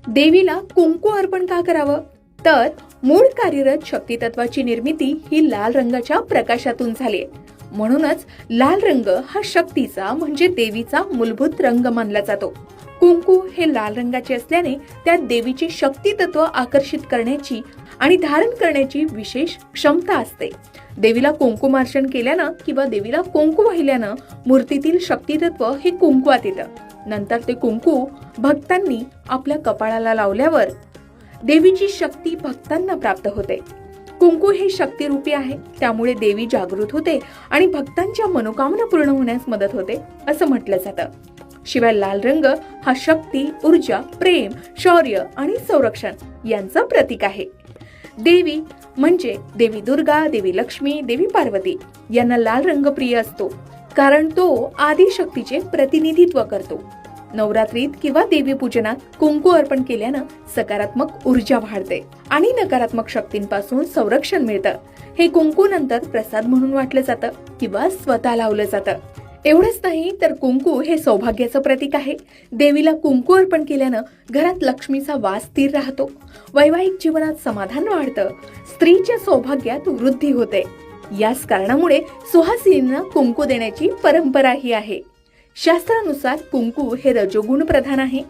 देवीला कुंकू अर्पण का करावं? तर मूळ कार्यरत शक्तितत्वाची निर्मिती ही लाल रंगाच्या प्रकाशातून झाली आहे. म्हणूनच लाल रंग हा शक्तीचा म्हणजे देवीचा मूलभूत रंग मानला जातो. कुंकू हे लाल रंगाचे असल्याने त्यात देवीचे शक्तितत्व आकर्षित करण्याची आणि धारण करण्याची विशेष क्षमता असते. देवीला कुंकुमार्चन केल्यानं किंवा देवीला कुंकू वाहिल्यानं मूर्तीतील शक्तितत्व हे कुंकवात येतं. नंतर ते कुंकू भक्तांनी आपल्या कपाळाला लावल्यावर देवीची शक्ती भक्तांना प्राप्त होते. कुंकू हे शक्तिरूपी आहे, त्यामुळे देवी जागृत होते आणि भक्तांच्या मनोकामना पूर्ण होण्यास मदत होते असं म्हटलं जातं. शिवाय लाल रंग हा शक्ती, ऊर्जा, प्रेम, शौर्य आणि संरक्षण यांचं प्रतीक आहे. देवी म्हणजे देवी दुर्गा, देवी लक्ष्मी, देवी पार्वती यांना लाल रंग प्रिय असतो, कारण तो आदिशक्तीचे प्रतिनिधित्व करतो. नवरात्रीत किंवा देवी पूजनात कुंकू अर्पण केल्यानं सकारात्मक ऊर्जा वाढते आणि नकारात्मक शक्तींपासून संरक्षण मिळतं. हे कुंकू नंतर प्रसाद म्हणून वाटलं जातं किंवा स्वतः लावलं जातं. एवढंच नाही तर कुंकू हे सौभाग्याचं प्रतीक आहे. देवीला कुंकू अर्पण केल्यानं घरात लक्ष्मीचा वास स्थिर राहतो, वैवाहिक जीवनात समाधान वाढतं, स्त्रीच्या सौभाग्यात वृद्धी होते. याच कारणामुळे सुहासिनींना कुंकू देण्याची परंपराही आहे. शास्त्रानुसार कुंकू हे रजोगुण प्रधान आहे.